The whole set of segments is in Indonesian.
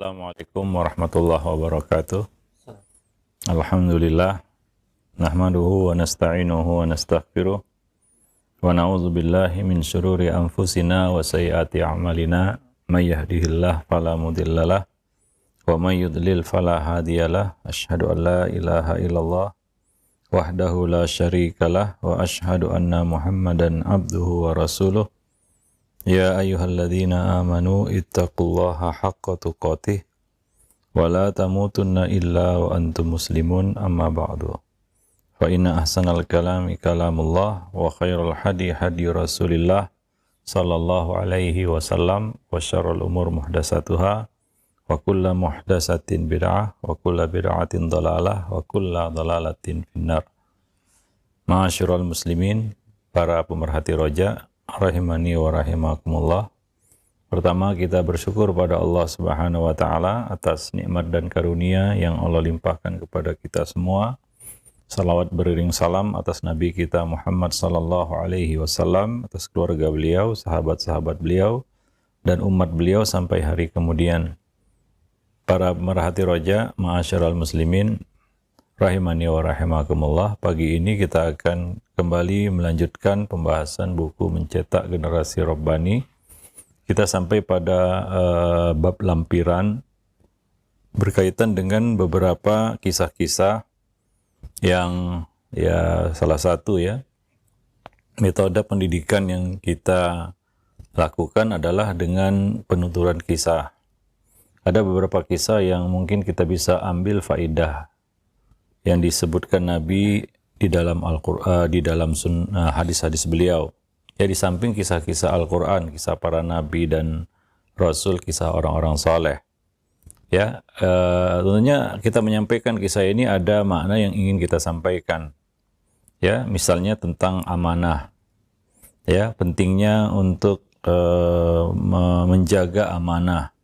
Assalamualaikum warahmatullahi wabarakatuh. Alhamdulillah, nahmaduhu wa nasta'inuhu wa nastaghfiruh wa na'udzu billahi min syururi anfusina wa sayyiati a'malina may yahdihillahu fala mudhillalah wa may yudlil fala hadiyalah. Asyhadu an la ilaha illallah wahdahu la syarikalah wa asyhadu anna Muhammadan abduhu wa rasuluh. Ya ayyuhalladzina amanu ittaqullaha haqqa tuqatih wa la tamutunna illa wa antum muslimun, amma ba'du. Fa inna ahsanal kalami kalamullah wa khairal hadi hadi Rasulillah sallallahu alaihi wasallam wa syarrul umur muhdatsatuha wa kullu muhdatsatin bid'ah wa kullu bid'atin dhalalah wa kullu dhalalatin finnar. Ma'asyiral muslimin, para pemerhati roja rahimani wa rahimakumullah. Pertama, kita bersyukur pada Allah Subhanahu wa taala atas nikmat dan karunia yang Allah limpahkan kepada kita semua. Salawat beriring salam atas Nabi kita Muhammad sallallahu alaihi wasallam, atas keluarga beliau, sahabat-sahabat beliau, dan umat beliau sampai hari kemudian. Para pemerhati roja, ma'asyiral muslimin rahimani wa rahimakumullah, pagi ini kita akan kembali melanjutkan pembahasan buku Mencetak Generasi Rabbani. Kita sampai pada bab lampiran berkaitan dengan beberapa kisah-kisah yang salah satu metode pendidikan yang kita lakukan adalah dengan penuturan kisah. Ada beberapa kisah yang mungkin kita bisa ambil faidah yang disebutkan Nabi di dalam Al-Qur'an, di dalam hadis-hadis beliau. Ya, di samping kisah-kisah Al-Qur'an, kisah para nabi dan rasul, kisah orang-orang saleh. Ya, tentunya kita menyampaikan kisah ini ada makna yang ingin kita sampaikan. Ya, misalnya tentang amanah. Ya, pentingnya untuk menjaga amanah,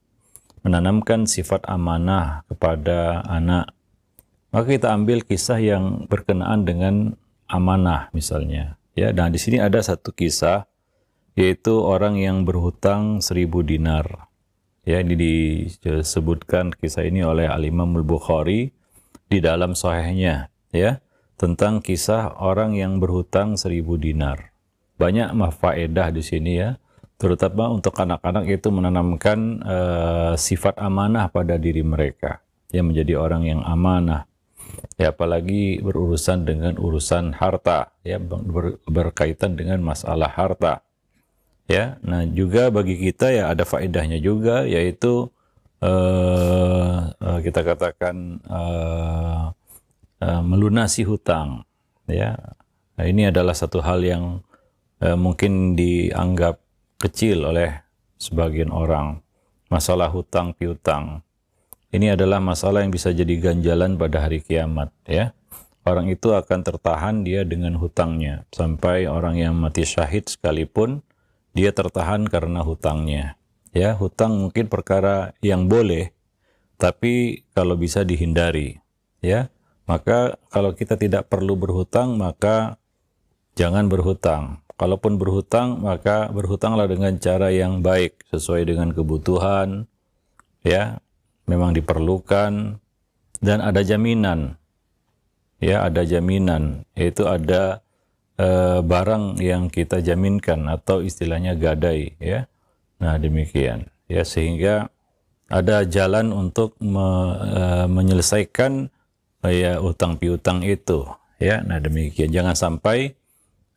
menanamkan sifat amanah kepada anak. Maka kita ambil kisah yang berkenaan dengan amanah misalnya. Ya, dan di sini ada satu kisah, yaitu orang yang berhutang 1000 dinar. Ya, ini disebutkan kisah ini oleh Al-Imam Al-Bukhari di dalam sahihnya, ya, tentang kisah orang yang berhutang 1000 dinar. Banyak faedah di sini ya, terutama untuk anak-anak itu menanamkan sifat amanah pada diri mereka, ya, menjadi orang yang amanah. Ya, apalagi berurusan dengan urusan harta, ya, berkaitan dengan masalah harta. Ya, nah juga bagi kita ya ada faedahnya juga, yaitu kita katakan melunasi hutang. Ya, nah, ini adalah satu hal yang mungkin dianggap kecil oleh sebagian orang. Masalah hutang piutang. Ini adalah masalah yang bisa jadi ganjalan pada hari kiamat, ya. Orang itu akan tertahan dia dengan hutangnya, sampai orang yang mati syahid sekalipun dia tertahan karena hutangnya. Ya, hutang mungkin perkara yang boleh, tapi kalau bisa dihindari, ya. Maka kalau kita tidak perlu berhutang, maka jangan berhutang. Kalaupun berhutang, maka berhutanglah dengan cara yang baik, sesuai dengan kebutuhan, ya. Memang diperlukan, dan ada jaminan, ya, ada jaminan, yaitu ada barang yang kita jaminkan atau istilahnya gadai, ya. Nah, demikian, ya, sehingga ada jalan untuk menyelesaikan ya utang piutang itu, ya. Nah, demikian, jangan sampai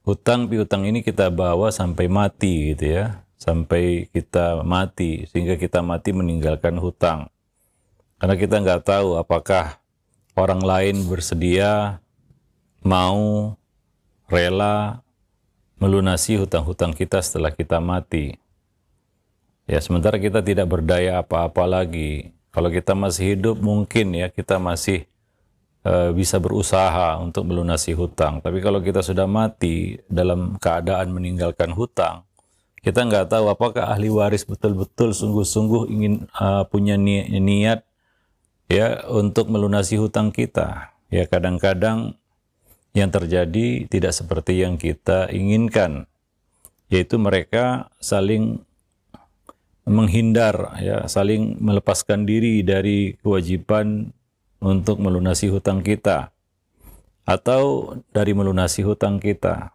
hutang piutang ini kita bawa sampai mati, gitu ya, sampai kita mati, sehingga kita mati meninggalkan hutang. Karena kita nggak tahu apakah orang lain bersedia, mau, rela melunasi hutang-hutang kita setelah kita mati. Ya, sementara kita tidak berdaya apa-apa lagi. Kalau kita masih hidup mungkin ya kita masih bisa berusaha untuk melunasi hutang. Tapi kalau kita sudah mati dalam keadaan meninggalkan hutang, kita nggak tahu apakah ahli waris betul-betul sungguh-sungguh ingin punya niat ya untuk melunasi hutang kita. Ya, kadang-kadang yang terjadi tidak seperti yang kita inginkan, yaitu mereka saling menghindar, ya, saling melepaskan diri dari kewajiban untuk melunasi hutang kita atau dari melunasi hutang kita.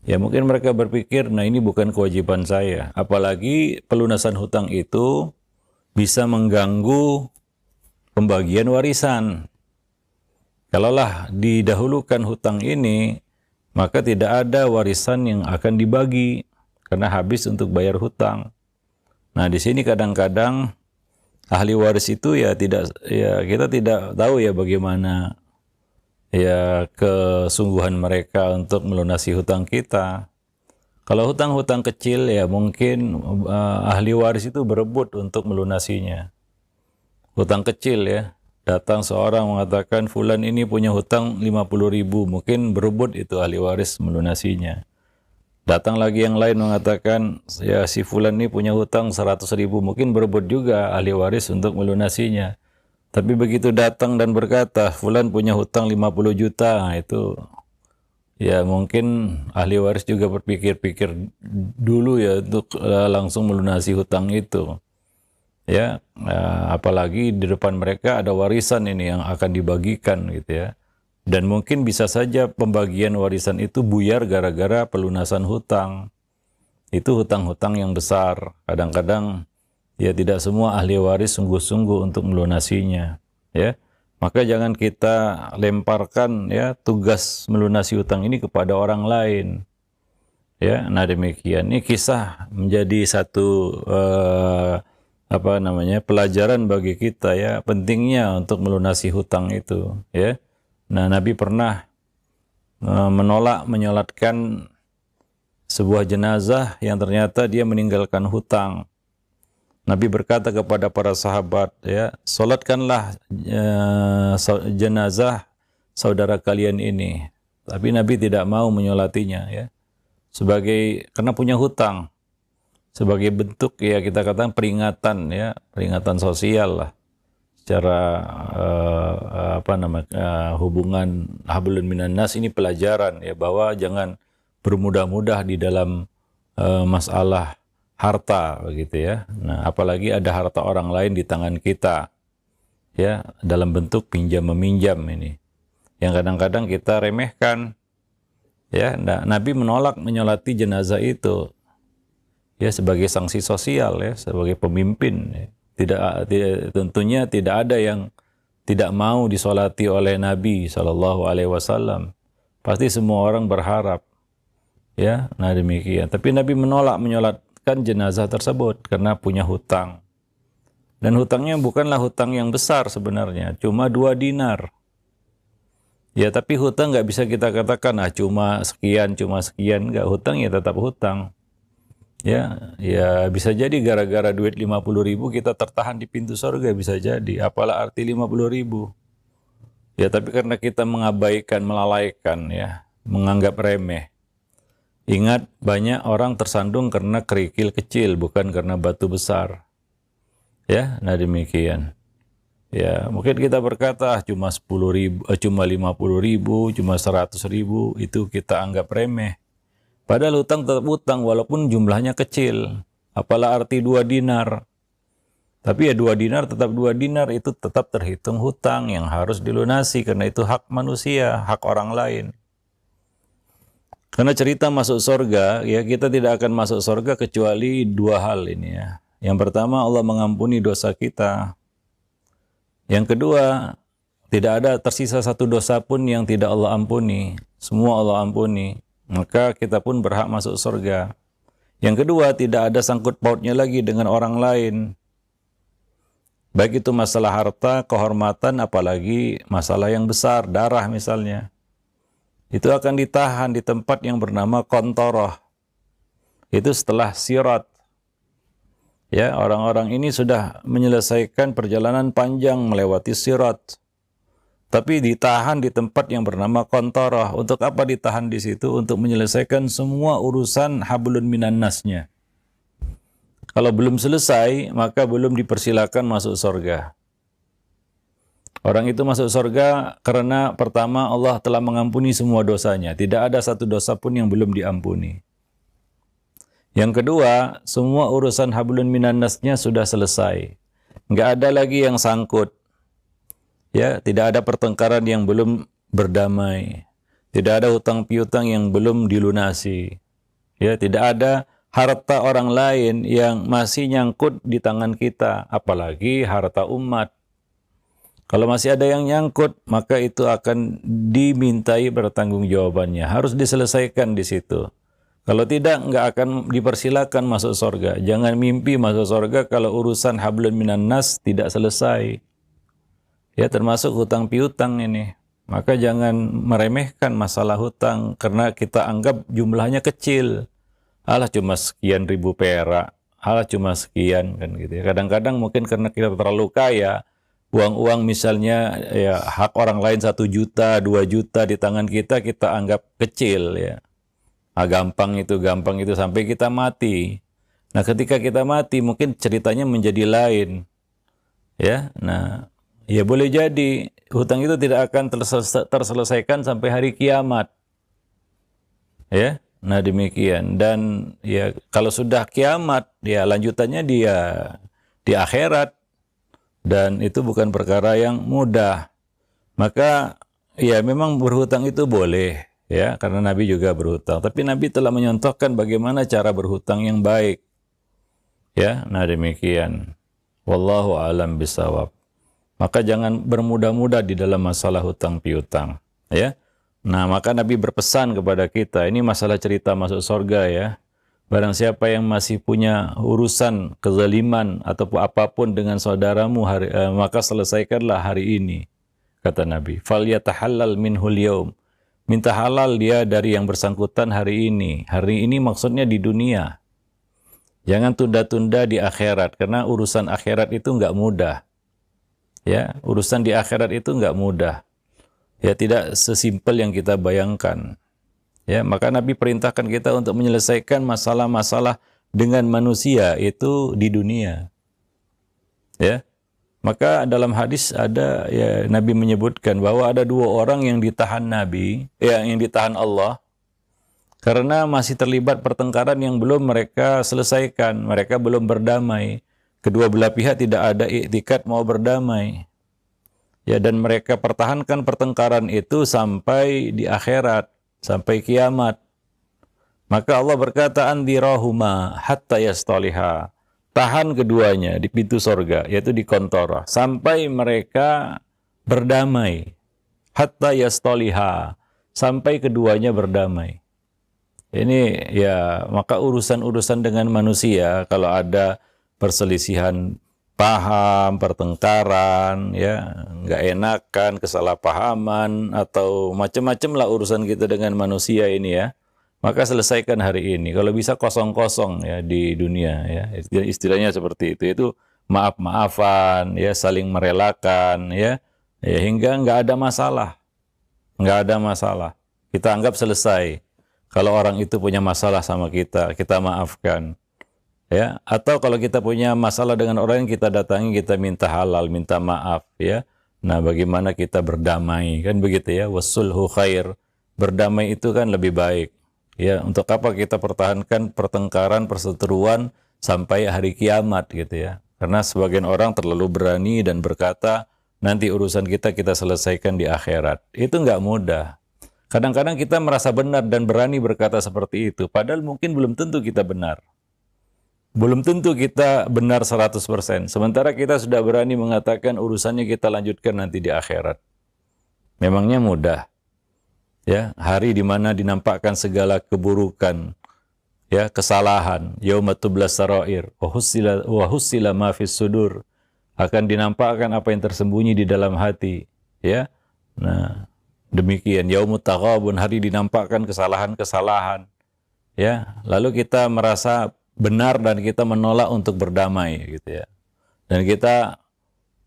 Ya mungkin mereka berpikir, nah ini bukan kewajiban saya. Apalagi pelunasan hutang itu bisa mengganggu pembagian warisan. Kalaulah didahulukan hutang ini, maka tidak ada warisan yang akan dibagi karena habis untuk bayar hutang. Nah, di sini kadang-kadang ahli waris itu ya kita tidak tahu ya bagaimana ya kesungguhan mereka untuk melunasi hutang kita. Kalau hutang-hutang kecil ya mungkin ahli waris itu berebut untuk melunasinya. Hutang kecil ya, datang seorang mengatakan fulan ini punya hutang 50.000, mungkin berebut itu ahli waris melunasinya. Datang lagi yang lain mengatakan ya si fulan ini punya hutang 100.000, mungkin berebut juga ahli waris untuk melunasinya. Tapi begitu datang dan berkata fulan punya hutang 50 juta, nah itu ya mungkin ahli waris juga berpikir-pikir dulu ya untuk langsung melunasi hutang itu. Ya, apalagi di depan mereka ada warisan ini yang akan dibagikan gitu ya. Dan mungkin bisa saja pembagian warisan itu buyar gara-gara pelunasan hutang. Itu hutang-hutang yang besar. Kadang-kadang ya tidak semua ahli waris sungguh-sungguh untuk melunasinya. Ya, maka jangan kita lemparkan ya tugas melunasi hutang ini kepada orang lain. Ya, nah demikian. Ini kisah menjadi satu pelajaran bagi kita ya, pentingnya untuk melunasi hutang itu. Ya. Nah, Nabi pernah menolak menyolatkan sebuah jenazah yang ternyata dia meninggalkan hutang. Nabi berkata kepada para sahabat, ya, solatkanlah jenazah saudara kalian ini. Tapi Nabi tidak mau menyolatinya, ya, karena punya hutang. Sebagai bentuk ya kita katakan peringatan, ya, peringatan sosial lah. Secara hubungan hablun minan nas ini pelajaran ya bahwa jangan bermudah-mudah di dalam masalah harta begitu ya. Nah, apalagi ada harta orang lain di tangan kita ya dalam bentuk pinjam meminjam ini yang kadang-kadang kita remehkan ya. Nah, Nabi menolak menyolati jenazah itu ya sebagai sanksi sosial ya, sebagai pemimpin ya. Tentunya tidak ada yang tidak mau disolati oleh Nabi SAW. Pasti semua orang berharap, ya. Nah demikian. Tapi Nabi menolak menyolatkan jenazah tersebut karena punya hutang. Dan hutangnya bukanlah hutang yang besar sebenarnya, cuma 2 dinar. Ya tapi hutang nggak bisa kita katakan cuma sekian, nggak. Hutang ya tetap hutang. Ya bisa jadi gara-gara duit 50.000 kita tertahan di pintu surga, bisa jadi. Apalah arti 50.000? Ya tapi karena kita mengabaikan, melalaikan ya, menganggap remeh. Ingat, banyak orang tersandung karena kerikil kecil, bukan karena batu besar. Ya, nah demikian. Ya, mungkin kita berkata cuma 10.000, cuma 50.000, cuma 100.000, itu kita anggap remeh. Padahal hutang tetap hutang walaupun jumlahnya kecil. Apalah arti 2 dinar. Tapi ya 2 dinar tetap 2 dinar, itu tetap terhitung hutang yang harus dilunasi karena itu hak manusia, hak orang lain. Karena cerita masuk surga, ya kita tidak akan masuk surga kecuali 2 hal ini ya. Yang pertama, Allah mengampuni dosa kita. Yang kedua, tidak ada tersisa 1 dosa pun yang tidak Allah ampuni. Semua Allah ampuni. Maka kita pun berhak masuk surga. Yang kedua, tidak ada sangkut pautnya lagi dengan orang lain. Baik itu masalah harta, kehormatan, apalagi masalah yang besar, darah misalnya. Itu akan ditahan di tempat yang bernama Qantoroh. Itu setelah Sirat. Ya, orang-orang ini sudah menyelesaikan perjalanan panjang melewati Sirat. Tapi ditahan di tempat yang bernama Qantoroh. Untuk apa ditahan di situ? Untuk menyelesaikan semua urusan hablun minan nasnya. Kalau belum selesai, maka belum dipersilakan masuk surga. Orang itu masuk surga karena pertama Allah telah mengampuni semua dosanya. Tidak ada 1 dosa pun yang belum diampuni. Yang kedua, semua urusan hablun minan nasnya sudah selesai. Nggak ada lagi yang sangkut. Ya, tidak ada pertengkaran yang belum berdamai. Tidak ada hutang piutang yang belum dilunasi. Ya, tidak ada harta orang lain yang masih nyangkut di tangan kita, apalagi harta umat. Kalau masih ada yang nyangkut, maka itu akan dimintai pertanggungjawabannya. Harus diselesaikan di situ. Kalau tidak, nggak akan dipersilakan masuk surga. Jangan mimpi masuk surga kalau urusan hablun minan nas tidak selesai. Ya, termasuk hutang piutang ini. Maka jangan meremehkan masalah hutang karena kita anggap jumlahnya kecil. Alah cuma sekian ribu perak. Alah cuma sekian kan gitu ya. Kadang-kadang mungkin karena kita terlalu kaya, uang-uang misalnya ya hak orang lain 1 juta, 2 juta di tangan kita anggap kecil ya. Gampang itu sampai kita mati. Nah, ketika kita mati mungkin ceritanya menjadi lain. Ya. Nah, ya boleh jadi hutang itu tidak akan terselesaikan sampai hari kiamat. Ya. Nah, demikian. Dan ya kalau sudah kiamat, ya lanjutannya dia di akhirat. Dan itu bukan perkara yang mudah. Maka ya memang berhutang itu boleh. Ya, karena Nabi juga berhutang. Tapi Nabi telah menyontohkan bagaimana cara berhutang yang baik. Ya, nah demikian. Wallahu a'lam bishawab. Maka jangan bermudah-mudah di dalam masalah hutang piutang. Ya, nah maka Nabi berpesan kepada kita. Ini masalah cerita masuk surga ya. Barang siapa yang masih punya urusan kezaliman atau apapun dengan saudaramu, maka selesaikanlah hari ini. Kata Nabi. Falyatahallal minhul yaum. Minta halal dia dari yang bersangkutan hari ini. Hari ini maksudnya di dunia. Jangan tunda-tunda di akhirat. Karena urusan akhirat itu nggak mudah. Ya, urusan di akhirat itu nggak mudah. Ya, tidak sesimpel yang kita bayangkan. Ya, maka Nabi perintahkan kita untuk menyelesaikan masalah-masalah dengan manusia itu di dunia. Ya. Maka dalam hadis ada ya Nabi menyebutkan bahwa ada 2 orang yang ditahan Nabi, yang ditahan Allah karena masih terlibat pertengkaran yang belum mereka selesaikan, mereka belum berdamai. Kedua belah pihak tidak ada iktikad mau berdamai. Ya, dan mereka pertahankan pertengkaran itu sampai di akhirat, sampai kiamat. Maka Allah berkata andirahuma hatta yastaliha. Tahan keduanya di pintu sorga, yaitu di kontora, sampai mereka berdamai. Hatta yastaliha, sampai keduanya berdamai. Ini ya, maka urusan-urusan dengan manusia, kalau ada perselisihan paham, pertengkaran, ya, nggak enakan, kesalahpahaman, atau macam-macam lah urusan kita dengan manusia ini ya. Maka selesaikan hari ini. Kalau bisa kosong-kosong ya di dunia ya. Istilahnya seperti itu. Itu maaf-maafan ya, saling merelakan ya. Ya hingga nggak ada masalah. Nggak ada masalah. Kita anggap selesai. Kalau orang itu punya masalah sama kita maafkan. Ya, atau kalau kita punya masalah dengan orang yang kita datangi, kita minta halal, minta maaf ya. Nah, bagaimana kita berdamai? Kan begitu ya. Wasulhu khair. Berdamai itu kan lebih baik. Ya, untuk apa kita pertahankan pertengkaran, perseteruan sampai hari kiamat gitu ya. Karena sebagian orang terlalu berani dan berkata, nanti urusan kita selesaikan di akhirat. Itu nggak mudah. Kadang-kadang kita merasa benar dan berani berkata seperti itu. Padahal mungkin belum tentu kita benar. Belum tentu kita benar 100%. Sementara kita sudah berani mengatakan urusannya kita lanjutkan nanti di akhirat. Memangnya mudah. Ya, hari di mana dinampakkan segala keburukan, ya, kesalahan, yauma tublas sarair, wa hussila ma fis sudur, akan dinampakkan apa yang tersembunyi di dalam hati, ya. Nah, demikian yaumut taghabun, hari dinampakkan kesalahan-kesalahan, ya. Lalu kita merasa benar dan kita menolak untuk berdamai gitu ya. Dan kita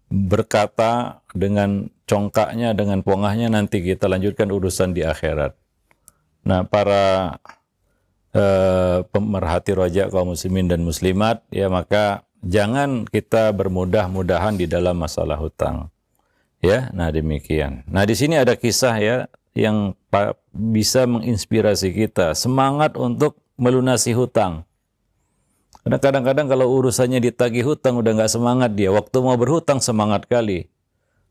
berkata dengan congkaknya, dengan pongahnya, nanti kita lanjutkan urusan di akhirat. Nah, para pemerhati rojak kaum muslimin dan muslimat, ya, maka jangan kita bermudah-mudahan di dalam masalah hutang. Ya, nah demikian. Nah, di sini ada kisah ya yang bisa menginspirasi kita semangat untuk melunasi hutang. Karena kadang-kadang kalau urusannya ditagih hutang udah nggak semangat dia. Waktu mau berhutang semangat kali.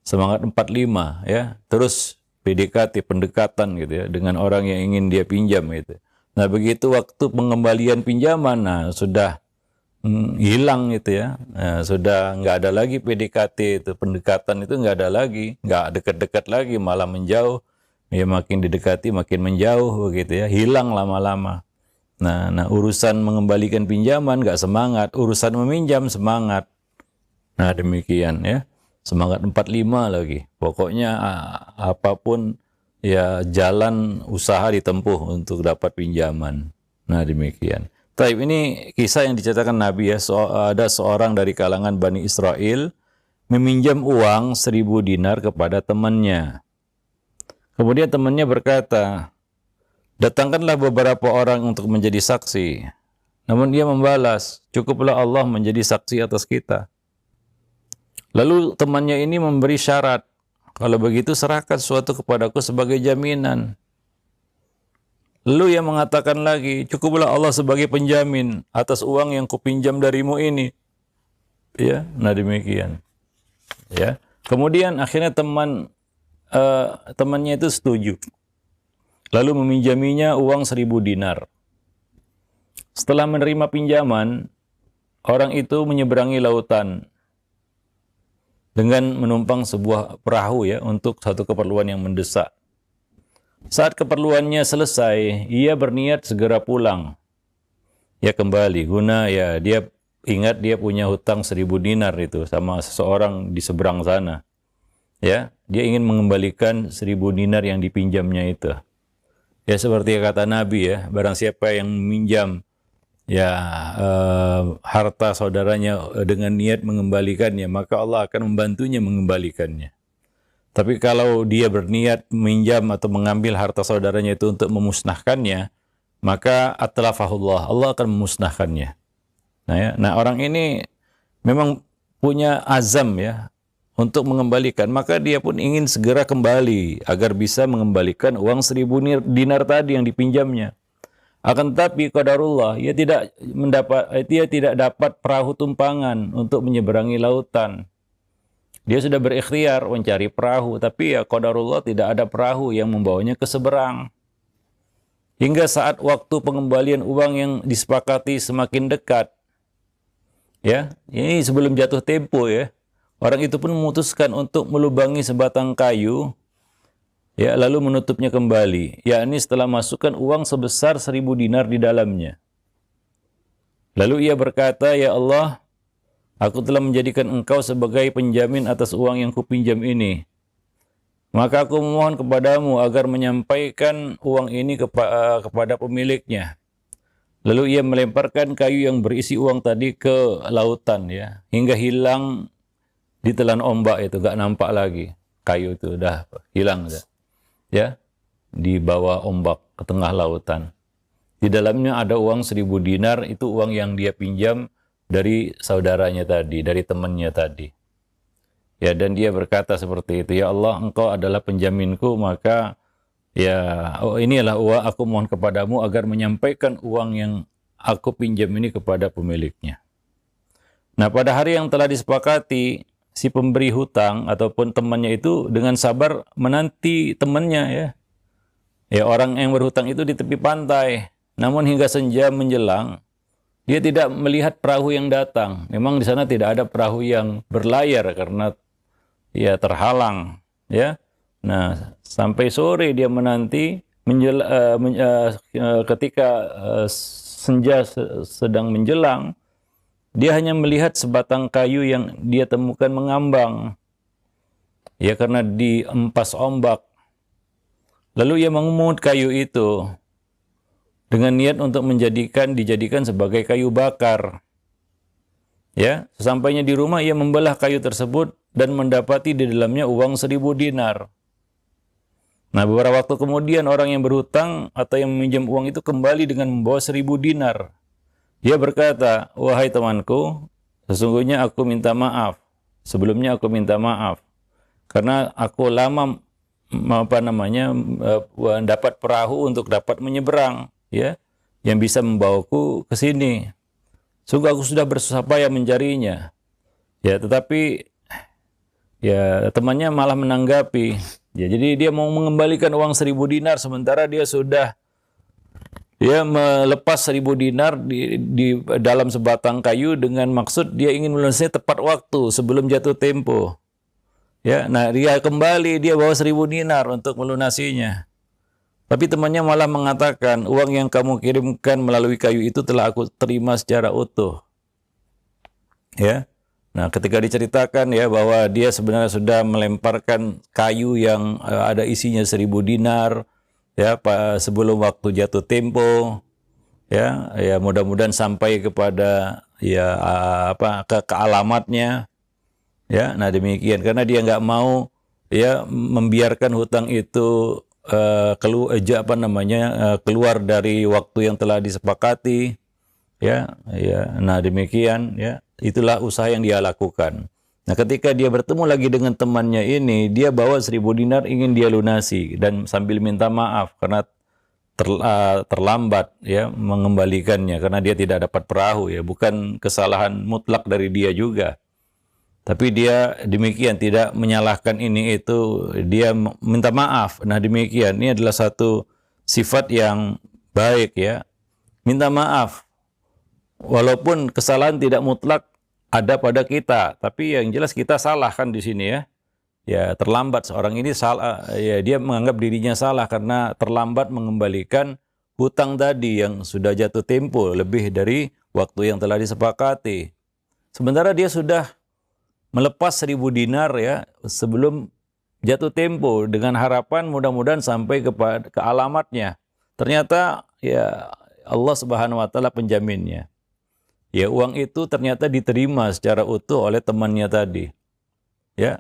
Semangat 45 ya. Terus PDKT, pendekatan gitu ya. Dengan orang yang ingin dia pinjam gitu. Nah begitu waktu pengembalian pinjaman, nah sudah hilang gitu ya. Nah, sudah nggak ada lagi PDKT itu. Pendekatan itu nggak ada lagi. Nggak dekat-dekat lagi, malah menjauh. Ya makin didekati makin menjauh begitu ya. Hilang lama-lama. Nah, urusan mengembalikan pinjaman nggak semangat, urusan meminjam semangat. Nah, demikian ya. Semangat 45 lagi. Pokoknya apapun ya jalan usaha ditempuh untuk dapat pinjaman. Nah, demikian. Taib, ini kisah yang diceritakan Nabi ya. Ada seorang dari kalangan Bani Israel meminjam uang 1000 dinar kepada temannya. Kemudian temannya berkata, datangkanlah beberapa orang untuk menjadi saksi. Namun dia membalas, cukuplah Allah menjadi saksi atas kita. Lalu temannya ini memberi syarat, kalau begitu serahkan sesuatu kepadaku sebagai jaminan. Lalu ia mengatakan lagi, cukuplah Allah sebagai penjamin atas uang yang kupinjam darimu ini. Ya, nah demikian. Ya. Kemudian akhirnya temannya itu setuju. Lalu meminjaminya uang 1000 dinar. Setelah menerima pinjaman, orang itu menyeberangi lautan dengan menumpang sebuah perahu ya untuk satu keperluan yang mendesak. Saat keperluannya selesai, ia berniat segera pulang. Ya kembali, guna ya dia ingat dia punya hutang 1000 dinar itu sama seseorang di seberang sana. Ya, dia ingin mengembalikan 1000 dinar yang dipinjamnya itu. Ya seperti kata Nabi ya, barang siapa yang meminjam ya harta saudaranya dengan niat mengembalikannya, maka Allah akan membantunya mengembalikannya. Tapi kalau dia berniat meminjam atau mengambil harta saudaranya itu untuk memusnahkannya, maka atlafahullah, Allah akan memusnahkannya. Nah orang ini memang punya azam ya untuk mengembalikan, maka dia pun ingin segera kembali agar bisa mengembalikan uang 1000 dinar tadi yang dipinjamnya. Akan tetapi qadarullah, dia tidak dapat perahu tumpangan untuk menyeberangi lautan. Dia sudah berikhtiar mencari perahu, tapi ya qadarullah tidak ada perahu yang membawanya ke seberang. Hingga saat waktu pengembalian uang yang disepakati semakin dekat, ya ini sebelum jatuh tempo ya. Orang itu pun memutuskan untuk melubangi sebatang kayu, ya lalu menutupnya kembali, yakni setelah masukkan uang sebesar 1000 dinar di dalamnya. Lalu ia berkata, ya Allah, aku telah menjadikan engkau sebagai penjamin atas uang yang kupinjam ini. Maka aku memohon kepadamu agar menyampaikan uang ini kepada pemiliknya. Lalu ia melemparkan kayu yang berisi uang tadi ke lautan ya, hingga hilang ditelan ombak itu, gak nampak lagi. Kayu itu udah hilang. Ya, di bawah ombak ke tengah lautan. Di dalamnya ada uang 1000 dinar, itu uang yang dia pinjam dari saudaranya tadi, dari temannya tadi. Ya, dan dia berkata seperti itu, ya Allah, engkau adalah penjaminku, maka ya inilah uang, aku mohon kepadamu agar menyampaikan uang yang aku pinjam ini kepada pemiliknya. Nah, pada hari yang telah disepakati, si pemberi hutang ataupun temannya itu dengan sabar menanti temannya ya. Ya orang yang berhutang itu di tepi pantai. Namun hingga senja menjelang, dia tidak melihat perahu yang datang. Memang di sana tidak ada perahu yang berlayar karena ya terhalang ya. Nah, sampai sore dia menanti ketika senja sedang menjelang. Dia hanya melihat sebatang kayu yang dia temukan mengambang. Ya karena diempas ombak. Lalu ia mengemut kayu itu dengan niat untuk dijadikan sebagai kayu bakar. Ya, sesampainya di rumah ia membelah kayu tersebut dan mendapati di dalamnya uang 1000 dinar. Nah, beberapa waktu kemudian orang yang berhutang atau yang meminjam uang itu kembali dengan membawa 1000 dinar. Dia berkata, wahai temanku, sesungguhnya aku minta maaf. Sebelumnya aku minta maaf. Karena aku lama dapat perahu untuk dapat menyeberang. Ya, yang bisa membawaku ke sini. Sungguh aku sudah bersusah payah mencarinya. Ya, tetapi ya temannya malah menanggapi. Ya, jadi dia mau mengembalikan uang 1.000 dinar sementara dia melepas 1.000 dinar di dalam sebatang kayu dengan maksud dia ingin melunasinya tepat waktu sebelum jatuh tempo. Ya, nah dia kembali dia bawa 1.000 dinar untuk melunasinya. Tapi temannya malah mengatakan uang yang kamu kirimkan melalui kayu itu telah aku terima secara utuh. Ya. Nah, ketika diceritakan ya bahwa dia sebenarnya sudah melemparkan kayu yang ada isinya 1.000 dinar ya sebelum waktu jatuh tempo, ya mudah-mudahan sampai kepada ya ke alamatnya, ya. Nah demikian karena dia nggak mau ya membiarkan hutang itu keluar dari waktu yang telah disepakati, ya. Nah demikian ya. Itulah usaha yang dia lakukan. Nah, ketika dia bertemu lagi dengan temannya ini, dia bawa 1.000 dinar ingin dia lunasi dan sambil minta maaf karena terlambat ya mengembalikannya karena dia tidak dapat perahu ya, bukan kesalahan mutlak dari dia juga. Tapi dia demikian tidak menyalahkan ini itu, dia minta maaf. Nah, demikian ini adalah satu sifat yang baik ya. Minta maaf. Walaupun kesalahan tidak mutlak ada pada kita, tapi yang jelas kita salah kan di sini ya. Ya terlambat seorang ini salah, ya dia menganggap dirinya salah karena terlambat mengembalikan hutang tadi yang sudah jatuh tempo lebih dari waktu yang telah disepakati. Sementara dia sudah melepas 1.000 dinar ya sebelum jatuh tempo dengan harapan mudah-mudahan sampai ke alamatnya. Ternyata ya Allah Subhanahu wa taala penjaminnya. Ya uang itu ternyata diterima secara utuh oleh temannya tadi. Ya.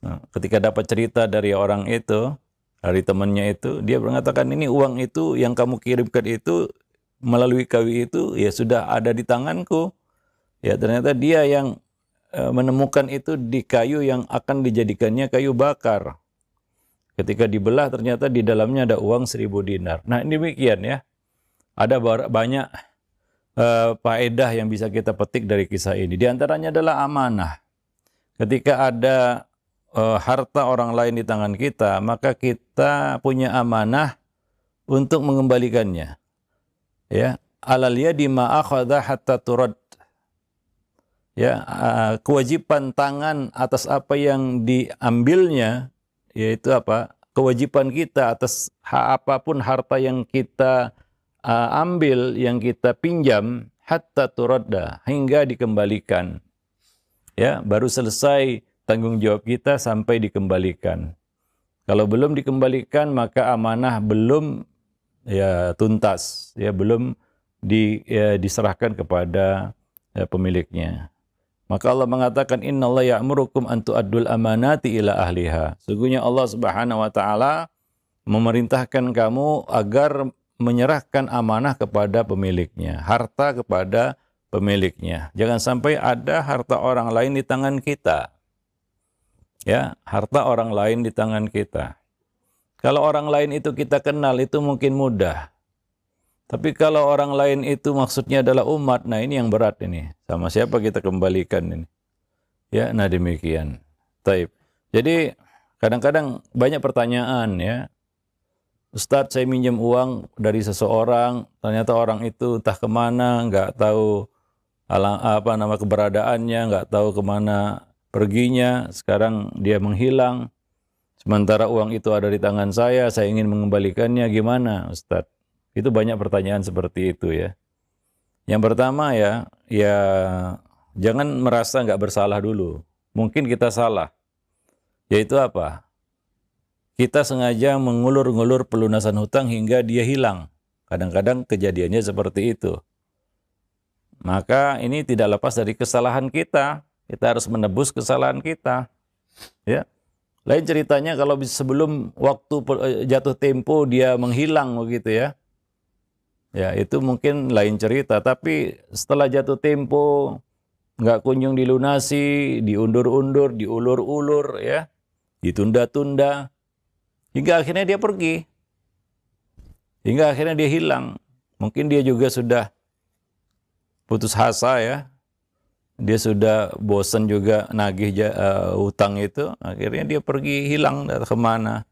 Nah, ketika dapat cerita dari orang itu, dari temannya itu, dia mengatakan ini uang itu yang kamu kirimkan itu melalui kayu itu ya sudah ada di tanganku. Ya ternyata dia yang menemukan itu di kayu yang akan dijadikannya kayu bakar. Ketika dibelah ternyata di dalamnya ada uang 1.000 dinar. Nah ini demikian ya. Ada banyak faedah yang bisa kita petik dari kisah ini. Di antaranya adalah amanah. Ketika ada harta orang lain di tangan kita, maka kita punya amanah untuk mengembalikannya. Ya, alal yadi ma akhadha hatta turad. Ya, kewajiban tangan atas apa yang diambilnya, yaitu apa? Kewajiban kita atas apapun harta yang kita ambil, yang kita pinjam, hatta turadda, hingga dikembalikan. Ya, baru selesai tanggung jawab kita sampai dikembalikan. Kalau belum dikembalikan maka amanah belum ya tuntas, ya belum diserahkan kepada pemiliknya. Maka Allah mengatakan innallaha ya'murukum an tu'addul amanati ila ahliha. Sesungguhnya Allah Subhanahu wa taala memerintahkan kamu agar menyerahkan amanah kepada pemiliknya, harta kepada pemiliknya. Jangan sampai ada harta orang lain di tangan kita. Ya, harta orang lain di tangan kita. Kalau orang lain itu kita kenal itu mungkin mudah. Tapi kalau orang lain itu maksudnya adalah umat, nah ini yang berat ini. Sama siapa kita kembalikan ini? Ya, nah demikian. Taib. Jadi kadang-kadang banyak pertanyaan ya. Ustadz, saya minjem uang dari seseorang, ternyata orang itu entah kemana, nggak tahu keberadaannya, nggak tahu kemana perginya, sekarang dia menghilang. Sementara uang itu ada di tangan saya ingin mengembalikannya, gimana Ustadz? Itu banyak pertanyaan seperti itu ya. Yang pertama ya jangan merasa nggak bersalah dulu. Mungkin kita salah. Yaitu apa? Kita sengaja mengulur-ngulur pelunasan hutang hingga dia hilang. Kadang-kadang kejadiannya seperti itu. Maka ini tidak lepas dari kesalahan kita. Kita harus menebus kesalahan kita. Ya. Lain ceritanya kalau sebelum waktu jatuh tempo dia menghilang begitu ya. Ya, itu mungkin lain cerita. Tapi setelah jatuh tempo nggak kunjung dilunasi, diundur-undur, diulur-ulur ya, ditunda-tunda. Hingga akhirnya dia pergi. Hingga akhirnya dia hilang. Mungkin dia juga sudah putus asa ya. Dia sudah bosan juga nagih hutang itu, akhirnya dia pergi hilang dari kemana.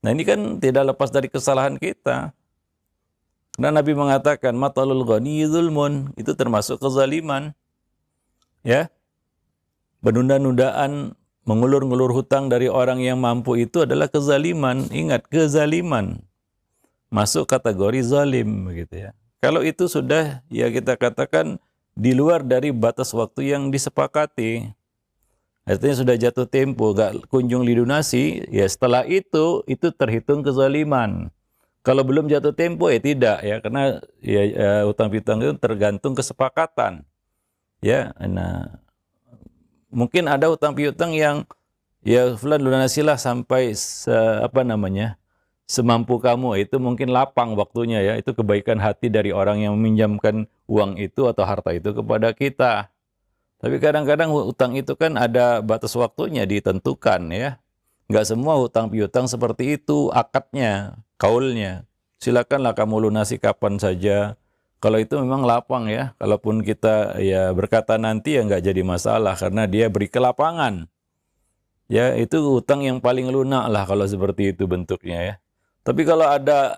Nah ini kan tidak lepas dari kesalahan kita. Karena Nabi mengatakan matalul ghani zulmun, itu termasuk kezaliman. Ya. Penunda-nundaan mengulur-ngulur hutang dari orang yang mampu itu adalah kezaliman. Ingat, kezaliman masuk kategori zalim begitu ya. Kalau itu sudah ya kita katakan di luar dari batas waktu yang disepakati. Artinya sudah jatuh tempo, gak kunjung dilunasi, ya setelah itu terhitung kezaliman. Kalau belum jatuh tempo ya tidak ya, karena ya, hutang piutang itu tergantung kesepakatan. Ya, nah mungkin ada hutang piutang yang ya fulan lunasilah sampai semampu kamu, itu mungkin lapang waktunya ya, itu kebaikan hati dari orang yang meminjamkan uang itu atau harta itu kepada kita. Tapi kadang-kadang hutang itu kan ada batas waktunya ditentukan ya. Nggak semua hutang piutang seperti itu akadnya, kaulnya. Silakanlah kamu lunasi kapan saja. Kalau itu memang lapang ya. Kalaupun kita ya berkata nanti ya nggak jadi masalah karena dia beri kelapangan. Ya itu hutang yang paling lunak lah kalau seperti itu bentuknya ya. Tapi kalau ada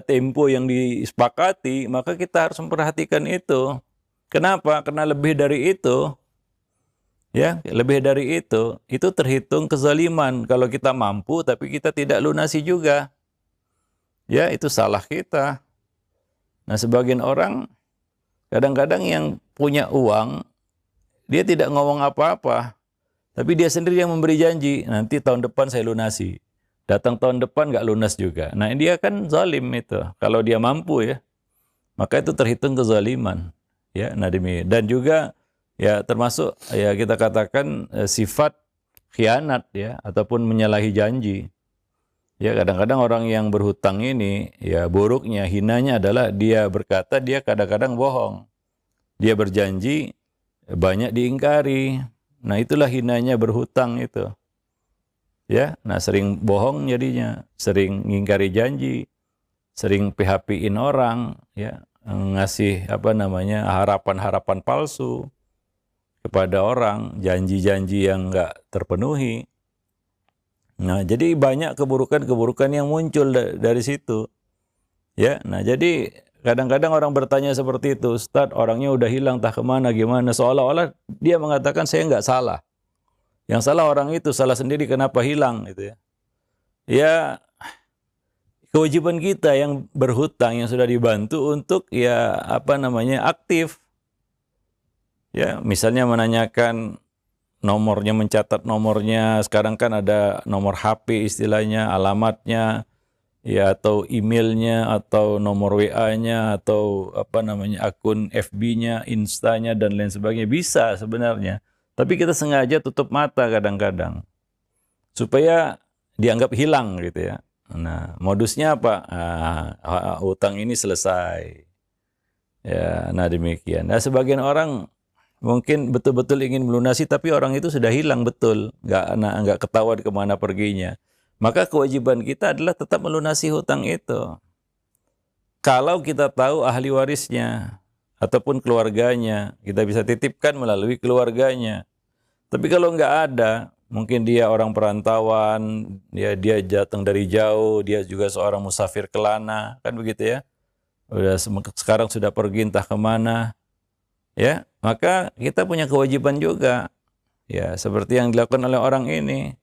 tempo yang disepakati, maka kita harus memperhatikan itu. Kenapa? Karena lebih dari itu, ya lebih dari itu terhitung kezaliman. Kalau kita mampu, tapi kita tidak lunasi juga, ya itu salah kita. Nah, sebagian orang kadang-kadang yang punya uang, dia tidak ngomong apa-apa, tapi dia sendiri yang memberi janji, nanti tahun depan saya lunasi. Datang tahun depan nggak lunas juga. Nah, dia kan zalim itu. Kalau dia mampu ya, maka itu terhitung kezaliman. Ya, nah dan juga ya termasuk ya kita katakan sifat khianat ya ataupun menyalahi janji. Ya kadang-kadang orang yang berhutang ini ya buruknya, hinanya adalah dia berkata dia kadang-kadang bohong. Dia berjanji banyak diingkari. Nah, itulah hinanya berhutang itu. Ya, nah sering bohong jadinya, sering mengingkari janji, sering PHP-in orang ya. Ngasih harapan-harapan palsu kepada orang, janji-janji yang enggak terpenuhi. Nah, jadi banyak keburukan-keburukan yang muncul dari situ. Ya, nah jadi kadang-kadang orang bertanya seperti itu, Ustadz, orangnya udah hilang entah kemana, gimana, seolah-olah dia mengatakan saya enggak salah. Yang salah orang itu, salah sendiri kenapa hilang gitu ya. Ya, kewajiban kita yang berhutang yang sudah dibantu untuk aktif. Ya, misalnya menanyakan nomornya, mencatat nomornya. Sekarang kan ada nomor HP istilahnya, alamatnya, ya atau emailnya atau nomor WA-nya atau akun FB-nya, Insta-nya dan lain sebagainya bisa sebenarnya. Tapi kita sengaja tutup mata kadang-kadang supaya dianggap hilang gitu ya. Nah, modusnya apa? Hutang ini selesai. Ya, nah demikian. Nah, sebagian orang mungkin betul-betul ingin melunasi, tapi orang itu sudah hilang betul, nggak ketahuan kemana perginya. Maka kewajiban kita adalah tetap melunasi hutang itu. Kalau kita tahu ahli warisnya ataupun keluarganya, kita bisa titipkan melalui keluarganya. Tapi kalau nggak ada, mungkin dia orang perantauan, dia datang dari jauh, dia juga seorang musafir kelana, kan begitu ya. Sekarang sudah pergi entah kemana, ya. Maka kita punya kewajiban juga, ya seperti yang dilakukan oleh orang ini.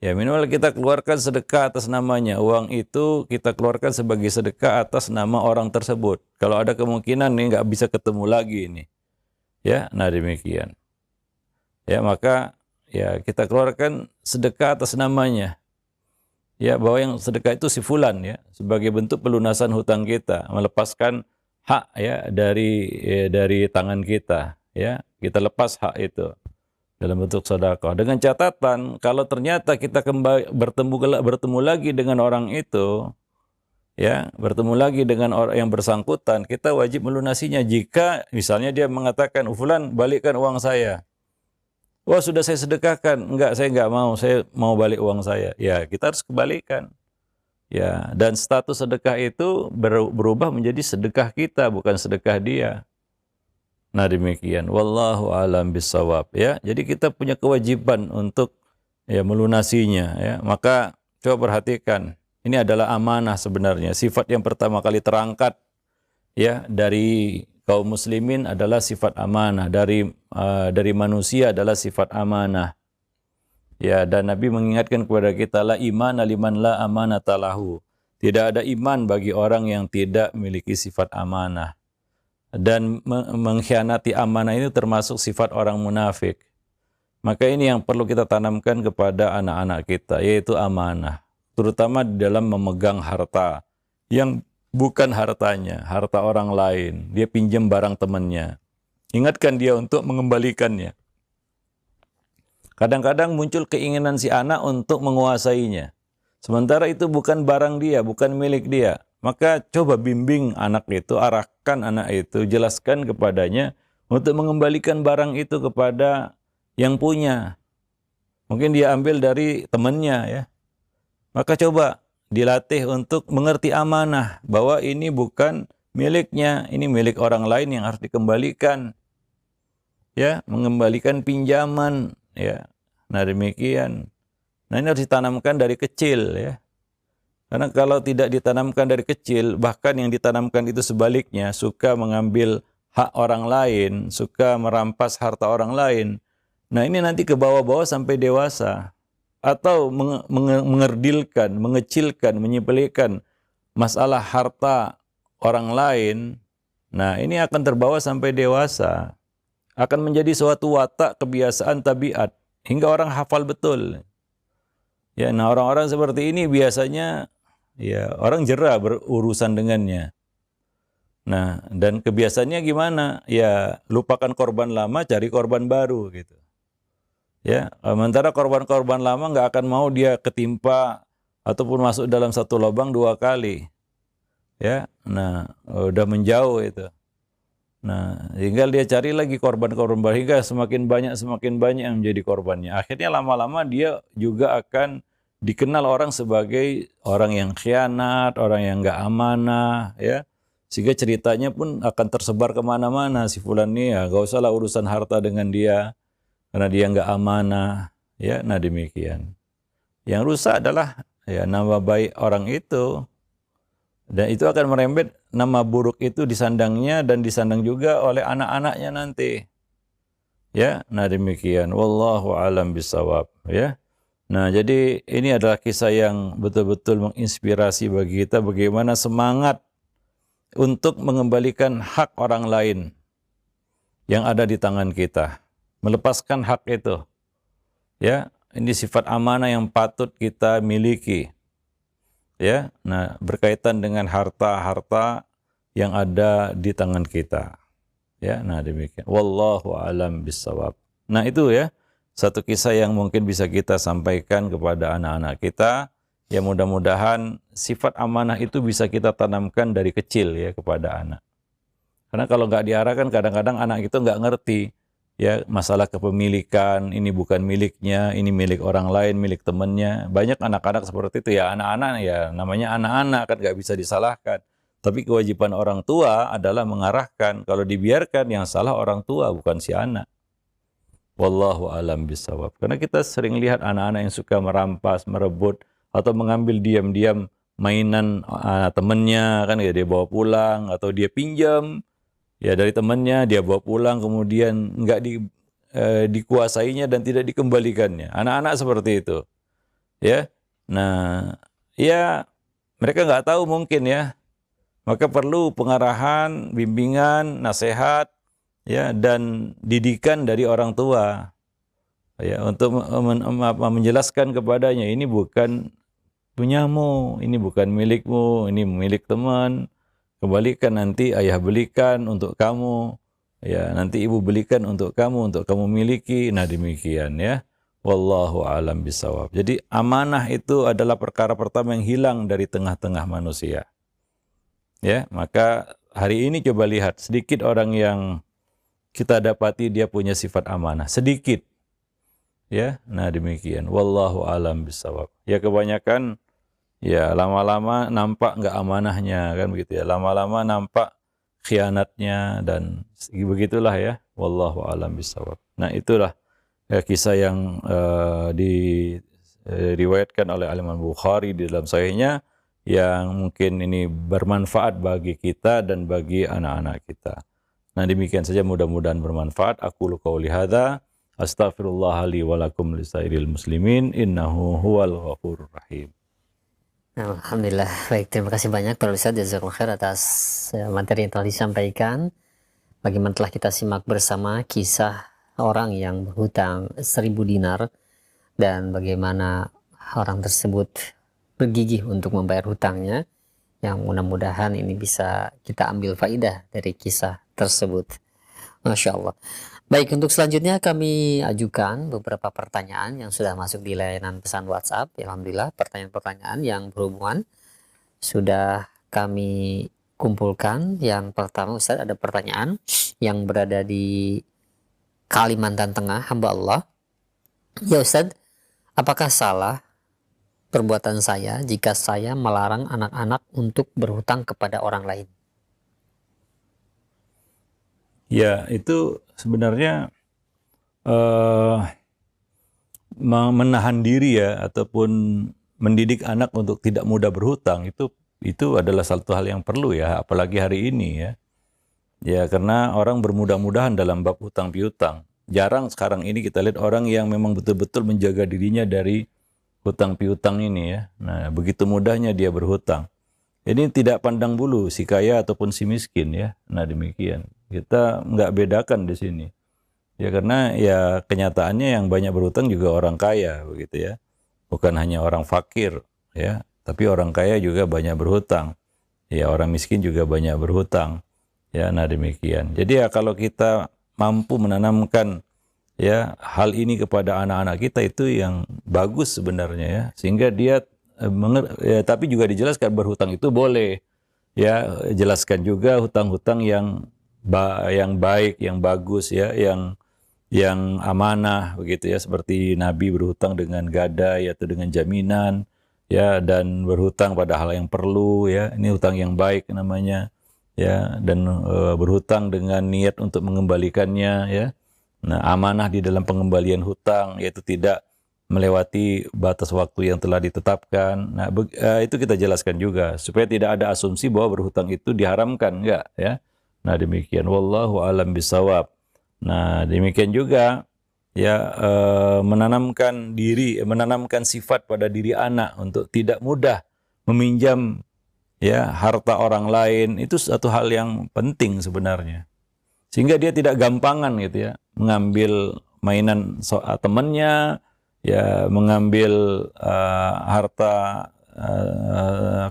Ya minimal kita keluarkan sedekah atas namanya. Uang itu kita keluarkan sebagai sedekah atas nama orang tersebut. Kalau ada kemungkinan nih nggak bisa ketemu lagi ini, ya. Nah demikian. Ya maka ya kita keluarkan sedekah atas namanya. Ya bahwa yang sedekah itu si fulan ya, sebagai bentuk pelunasan hutang kita, melepaskan hak ya dari tangan kita, ya. Kita lepas hak itu dalam bentuk sedekah. Dengan catatan kalau ternyata kita kembali bertemu lagi dengan orang itu, ya, bertemu lagi dengan orang yang bersangkutan, kita wajib melunasinya. Jika misalnya dia mengatakan, "Fulan, balikkan uang saya." Wah, sudah saya sedekahkan. Enggak, saya enggak mau. Saya mau balik uang saya. Ya, kita harus kembalikan. Ya, dan status sedekah itu berubah menjadi sedekah kita, bukan sedekah dia. Nah demikian, wallahu alam bisawab ya. Jadi kita punya kewajiban untuk ya melunasinya ya. Maka coba perhatikan, ini adalah amanah sebenarnya. Sifat yang pertama kali terangkat ya dari kaum muslimin adalah sifat amanah, dari manusia adalah sifat amanah. Ya, dan Nabi mengingatkan kepada kita, la imana liman la amanata lahu. Tidak ada iman bagi orang yang tidak memiliki sifat amanah. Dan mengkhianati amanah ini termasuk sifat orang munafik. Maka ini yang perlu kita tanamkan kepada anak-anak kita, yaitu amanah. Terutama di dalam memegang harta yang bukan hartanya, harta orang lain. Dia pinjam barang temannya. Ingatkan dia untuk mengembalikannya. Kadang-kadang muncul keinginan si anak untuk menguasainya. Sementara itu bukan barang dia, bukan milik dia. Maka coba bimbing anak itu, arahkan anak itu, jelaskan kepadanya untuk mengembalikan barang itu kepada yang punya. Mungkin dia ambil dari temannya ya. Maka coba dilatih untuk mengerti amanah bahwa ini bukan miliknya, ini milik orang lain yang harus dikembalikan. Ya, mengembalikan pinjaman ya. Nah, demikian. Nah, ini harus ditanamkan dari kecil ya. Karena kalau tidak ditanamkan dari kecil, bahkan yang ditanamkan itu sebaliknya, suka mengambil hak orang lain, suka merampas harta orang lain. Nah ini nanti ke bawah-bawah sampai dewasa. Atau mengerdilkan, mengecilkan, menyepelekan masalah harta orang lain. Nah ini akan terbawa sampai dewasa. Akan menjadi suatu watak, kebiasaan, tabiat. Hingga orang hafal betul. Ya, nah orang-orang seperti ini biasanya ya orang jera berurusan dengannya. Nah, dan kebiasaannya gimana? Ya, lupakan korban lama, cari korban baru gitu. Ya, sementara korban-korban lama nggak akan mau dia ketimpa ataupun masuk dalam satu lubang dua kali. Ya, nah udah menjauh itu. Nah, tinggal dia cari lagi korban-korban baru hingga semakin banyak yang menjadi korbannya. Akhirnya lama-lama dia juga akan dikenal orang sebagai orang yang khianat, orang yang nggak amanah, ya. Sehingga ceritanya pun akan tersebar kemana-mana. Si fulan ini ya gak usahlah urusan harta dengan dia, karena dia nggak amanah, ya. Nah demikian. Yang rusak adalah ya nama baik orang itu, dan itu akan merembet nama buruk itu disandangnya dan disandang juga oleh anak-anaknya nanti. Ya, nah demikian. Wallahu alam bisawab, ya. Nah, jadi ini adalah kisah yang betul-betul menginspirasi bagi kita bagaimana semangat untuk mengembalikan hak orang lain yang ada di tangan kita. Melepaskan hak itu. Ya, ini sifat amanah yang patut kita miliki. Ya, nah berkaitan dengan harta-harta yang ada di tangan kita. Ya, nah demikian. Wallahu alam bisawab. Nah, itu ya. Satu kisah yang mungkin bisa kita sampaikan kepada anak-anak kita. Ya mudah-mudahan sifat amanah itu bisa kita tanamkan dari kecil ya kepada anak. Karena kalau nggak diarahkan kadang-kadang anak itu nggak ngerti ya masalah kepemilikan, ini bukan miliknya, ini milik orang lain, milik temannya. Banyak anak-anak seperti itu ya, anak-anak ya namanya anak-anak kan nggak bisa disalahkan. Tapi kewajiban orang tua adalah mengarahkan. Kalau dibiarkan yang salah orang tua bukan si anak. Wallahu alam bisawab. Karena kita sering lihat anak-anak yang suka merampas, merebut, atau mengambil diam-diam mainan temannya, kan ya, dia bawa pulang, atau dia pinjam ya dari temannya, dia bawa pulang, kemudian nggak dikuasainya dan tidak dikembalikannya. Anak-anak seperti itu. Ya, nah, ya mereka nggak tahu mungkin ya. Maka perlu pengarahan, bimbingan, nasihat, ya, dan didikan dari orang tua ya untuk menjelaskan kepadanya ini bukan punyamu, ini bukan milikmu, ini milik teman, kembalikan, nanti ayah belikan untuk kamu ya, nanti ibu belikan untuk kamu miliki. Nah demikian ya, wallahu alam bisawab. Jadi amanah itu adalah perkara pertama yang hilang dari tengah-tengah manusia ya. Maka hari ini coba lihat sedikit orang yang kita dapati dia punya sifat amanah, sedikit. Ya, nah demikian. Wallahu alam bisawab. Ya kebanyakan ya lama-lama nampak nggak amanahnya kan begitu ya. Lama-lama nampak khianatnya dan begitulah ya. Wallahu a'lam bishawab. Nah, itulah kisah yang diriwayatkan oleh Imam Bukhari di dalam sahihnya yang mungkin ini bermanfaat bagi kita dan bagi anak-anak kita. Nah, demikian saja, mudah-mudahan bermanfaat. Aku qouli hadza astaghfirullah li wa lakum lisairil muslimin innahu huwal ghafurur rahim. Alhamdulillah. Baik, terima kasih banyak Pak Ustaz, jazakallahu khair atas materi yang telah disampaikan. Bagaimana telah kita simak bersama kisah orang yang berhutang 1.000 dinar dan bagaimana orang tersebut bergigih untuk membayar hutangnya, yang mudah-mudahan ini bisa kita ambil faidah dari kisah tersebut. Masya Allah. Baik, untuk selanjutnya kami ajukan beberapa pertanyaan yang sudah masuk di layanan pesan WhatsApp. Alhamdulillah, pertanyaan-pertanyaan yang berhubungan sudah kami kumpulkan. Yang pertama, Ustaz, ada pertanyaan yang berada di Kalimantan Tengah, hamba Allah. Ya Ustaz, apakah salah perbuatan saya jika saya melarang anak-anak untuk berhutang kepada orang lain? Ya, itu sebenarnya menahan diri ya, ataupun mendidik anak untuk tidak mudah berhutang, itu adalah satu hal yang perlu ya, apalagi hari ini ya. Ya, karena orang bermudah-mudahan dalam bab hutang piutang. Jarang sekarang ini kita lihat orang yang memang betul-betul menjaga dirinya dari hutang piutang ini ya. Nah, begitu mudahnya dia berhutang. Ini tidak pandang bulu si kaya ataupun si miskin ya. Nah, demikian. Kita nggak bedakan di sini. Ya, karena ya kenyataannya yang banyak berhutang juga orang kaya begitu ya. Bukan hanya orang fakir ya, tapi orang kaya juga banyak berhutang. Ya, orang miskin juga banyak berhutang. Ya, nah demikian. Jadi ya kalau kita mampu menanamkan ya hal ini kepada anak-anak kita, itu yang bagus sebenarnya ya. Sehingga dia ya, tapi juga dijelaskan berhutang itu boleh. Ya, jelaskan juga hutang-hutang yang baik, yang bagus ya, yang amanah begitu ya, seperti Nabi berhutang dengan gadai atau dengan jaminan ya, dan berhutang pada hal yang perlu ya, ini hutang yang baik namanya ya, dan berhutang dengan niat untuk mengembalikannya ya. Nah, amanah di dalam pengembalian hutang yaitu tidak melewati batas waktu yang telah ditetapkan. Nah, itu kita jelaskan juga supaya tidak ada asumsi bahwa berhutang itu diharamkan, enggak ya. Nah, demikian, wallahu alam bisawab. Nah, demikian juga ya, menanamkan sifat pada diri anak untuk tidak mudah meminjam ya harta orang lain, itu satu hal yang penting sebenarnya. Sehingga dia tidak gampangan gitu ya mengambil mainan temannya, ya mengambil harta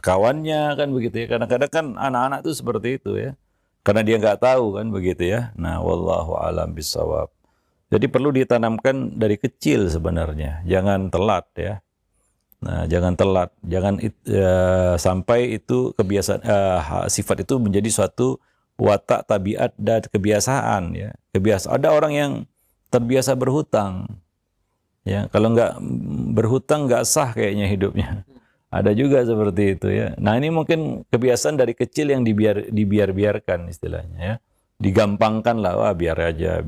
kawannya kan begitu ya. Kadang-kadang kan anak-anak itu seperti itu ya. Karena dia nggak tahu kan begitu ya. Nah, wallahu alam bisawab. Jadi perlu ditanamkan dari kecil sebenarnya. Jangan telat ya. Nah, jangan telat. Jangan sampai itu kebiasaan, sifat itu menjadi suatu watak, tabiat dan kebiasaan ya. Ada orang yang terbiasa berhutang. Ya, kalau nggak berhutang nggak sah kayaknya hidupnya. Ada juga seperti itu ya. Nah, ini mungkin kebiasaan dari kecil yang dibiarkan istilahnya ya. Digampangkan lah, wah biar aja.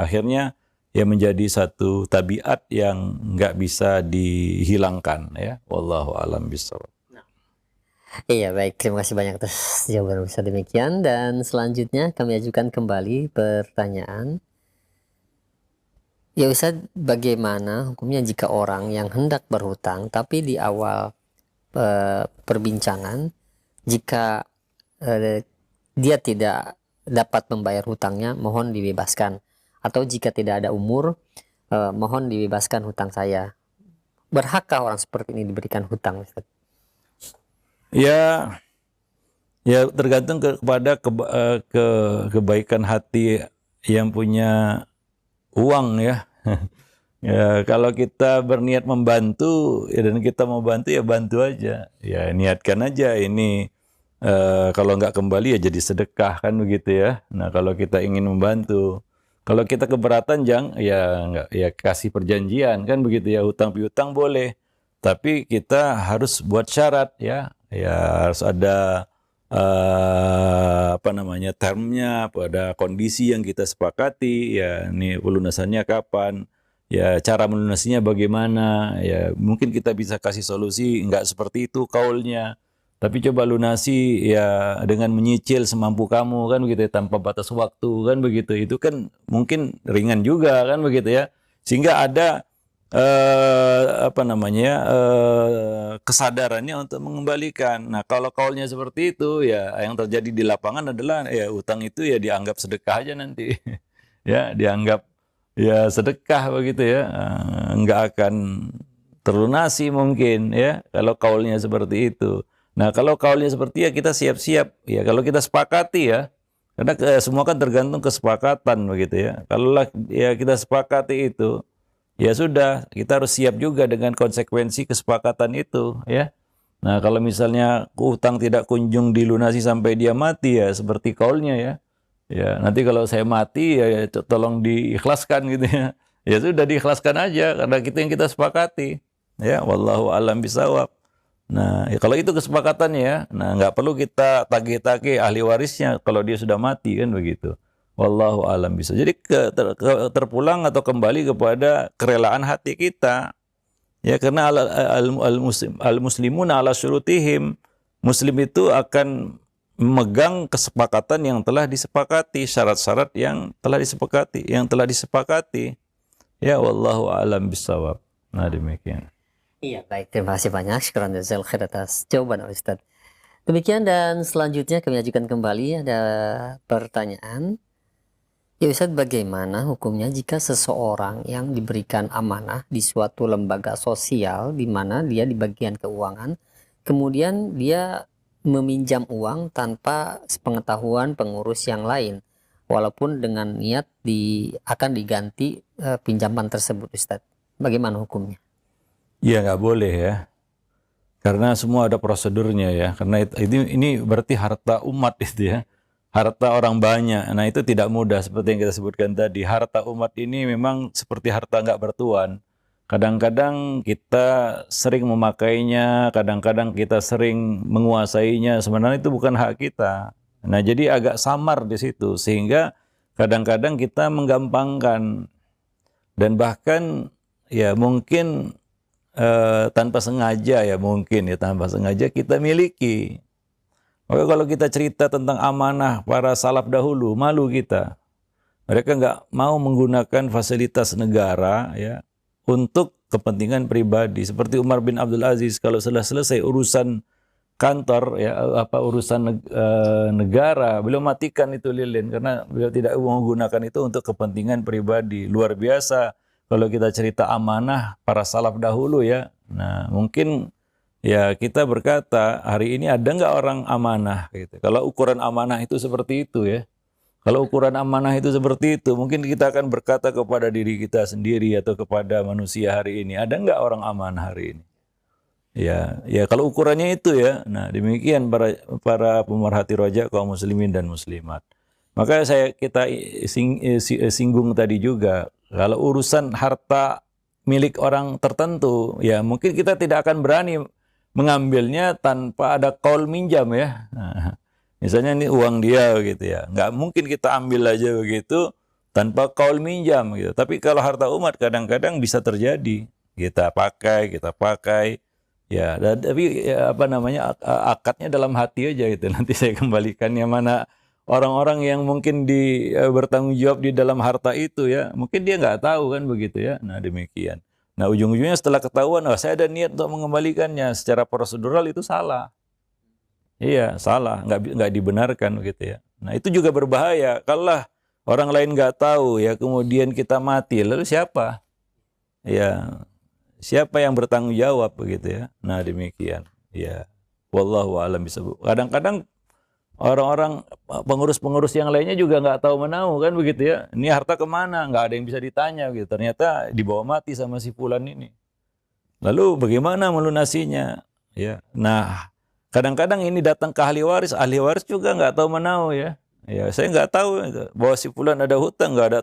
Akhirnya ya menjadi satu tabiat yang nggak bisa dihilangkan ya. Wallahu a'lam bishawab. Iya, baik, terima kasih banyak atas jawaban Ustaz. Demikian, dan selanjutnya kami ajukan kembali pertanyaan. Ya Ustaz, bagaimana hukumnya jika orang yang hendak berhutang tapi di awal perbincangan, jika dia tidak dapat membayar hutangnya, mohon dibebaskan, atau jika tidak ada umur, mohon dibebaskan hutang saya. Berhakkah orang seperti ini diberikan hutang, Ustaz? Ya tergantung kepada kebaikan hati yang punya uang ya. Ya, kalau kita berniat membantu ya, dan kita mau bantu ya bantu aja. Ya, niatkan aja ini, kalau nggak kembali ya jadi sedekah kan begitu ya. Nah, kalau kita ingin membantu, kalau kita keberatan nggak ya kasih perjanjian kan begitu ya. Hutang piutang boleh, tapi kita harus buat syarat ya. Ya harus ada apa namanya, termnya, pada kondisi yang kita sepakati, ya ini pelunasannya kapan, ya cara melunasinya bagaimana, ya mungkin kita bisa kasih solusi nggak seperti itu kaulnya, tapi coba lunasi ya dengan menyicil semampu kamu kan begitu ya, tanpa batas waktu kan begitu, itu kan mungkin ringan juga kan begitu ya, sehingga ada apa namanya kesadarannya untuk mengembalikan. Nah kalau kaulnya seperti itu ya yang terjadi di lapangan adalah ya utang itu ya dianggap sedekah aja nanti ya dianggap ya sedekah begitu ya, nggak akan terlunasi mungkin ya kalau kaulnya seperti itu. Nah kalau kaulnya seperti ya kita siap-siap ya kalau kita sepakati ya, karena semua kan tergantung kesepakatan begitu ya. Kalau ya kita sepakati itu, ya sudah, kita harus siap juga dengan konsekuensi kesepakatan itu, ya. Nah, kalau misalnya utang tidak kunjung dilunasi sampai dia mati, ya seperti kaulnya ya. Ya, nanti kalau saya mati, ya tolong diikhlaskan gitu ya. Ya sudah diikhlaskan aja, karena kita yang kita sepakati. Ya, wallahu alam bisawab. Nah, ya kalau itu kesepakatannya ya, nah nggak perlu kita tagih-tagih ahli warisnya kalau dia sudah mati kan begitu. Wallahu alam bisa. Jadi terpulang atau kembali kepada kerelaan hati kita. Ya karena al muslimun ala syurutihim. Muslim itu akan memegang kesepakatan yang telah disepakati, syarat-syarat yang telah disepakati, Ya wallahu alam bisawab. Nah demikian. Iya, baik. Terima kasih banyak. Syukran jazakallahu khair atas jawaban Ustaz. Demikian dan selanjutnya kami ajukan kembali ada pertanyaan. Ya Ustaz, bagaimana hukumnya jika seseorang yang diberikan amanah di suatu lembaga sosial di mana dia di bagian keuangan, kemudian dia meminjam uang tanpa sepengetahuan pengurus yang lain, walaupun dengan niat akan diganti pinjaman tersebut Ustaz. Bagaimana hukumnya? Ya nggak boleh ya. Karena semua ada prosedurnya ya. Karena ini berarti harta umat itu ya. Harta orang banyak. Nah itu tidak mudah seperti yang kita sebutkan tadi. Harta umat ini memang seperti harta nggak bertuan. Kadang-kadang kita sering memakainya, kadang-kadang kita sering menguasainya. Sebenarnya itu bukan hak kita. Nah jadi agak samar di situ. Sehingga kadang-kadang kita menggampangkan. Dan bahkan ya mungkin tanpa sengaja ya mungkin ya tanpa sengaja kita miliki. Maka kalau kita cerita tentang amanah para salaf dahulu, malu kita. Mereka nggak mau menggunakan fasilitas negara ya untuk kepentingan pribadi. Seperti Umar bin Abdul Aziz, kalau sudah selesai urusan kantor ya urusan negara, beliau matikan itu lilin karena beliau tidak menggunakan itu untuk kepentingan pribadi. Luar biasa kalau kita cerita amanah para salaf dahulu ya. Nah mungkin ya kita berkata hari ini ada nggak orang amanah gitu. Kalau ukuran amanah itu seperti itu ya. Kalau ukuran amanah itu seperti itu, mungkin kita akan berkata kepada diri kita sendiri atau kepada manusia hari ini, ada nggak orang amanah hari ini? Ya kalau ukurannya itu ya. Nah demikian para pemerhati roja kaum muslimin dan muslimat. Maka kita singgung tadi juga, kalau urusan harta milik orang tertentu, ya mungkin kita tidak akan berani mengambilnya tanpa ada kaul minjam ya. Nah, misalnya ini uang dia gitu ya, nggak mungkin kita ambil aja begitu tanpa kaul minjam gitu. Tapi kalau harta umat kadang-kadang bisa terjadi, kita pakai, ya. Tapi ya, apa namanya akadnya dalam hati aja gitu. Nanti saya kembalikan yang mana orang-orang yang mungkin bertanggung jawab di dalam harta itu ya, mungkin dia nggak tahu kan begitu ya. Nah demikian. Nah ujung-ujungnya setelah ketahuan, saya ada niat untuk mengembalikannya secara prosedural itu salah. Iya salah, nggak dibenarkan gitu ya. Nah itu juga berbahaya. Kalau orang lain nggak tahu ya, kemudian kita mati, lalu siapa? Ya siapa yang bertanggung jawab begitu ya. Nah demikian. Ya wallahu a'lam bishawab. Kadang-kadang orang-orang pengurus-pengurus yang lainnya juga nggak tahu menahu kan begitu ya. Ini harta kemana? Nggak ada yang bisa ditanya gitu. Ternyata dibawa mati sama si fulan ini. Lalu bagaimana melunasinya? Ya. Nah, kadang-kadang ini datang ke ahli waris juga nggak tahu menahu ya. Ya, saya nggak tahu bahwa si fulan ada hutang, nggak ada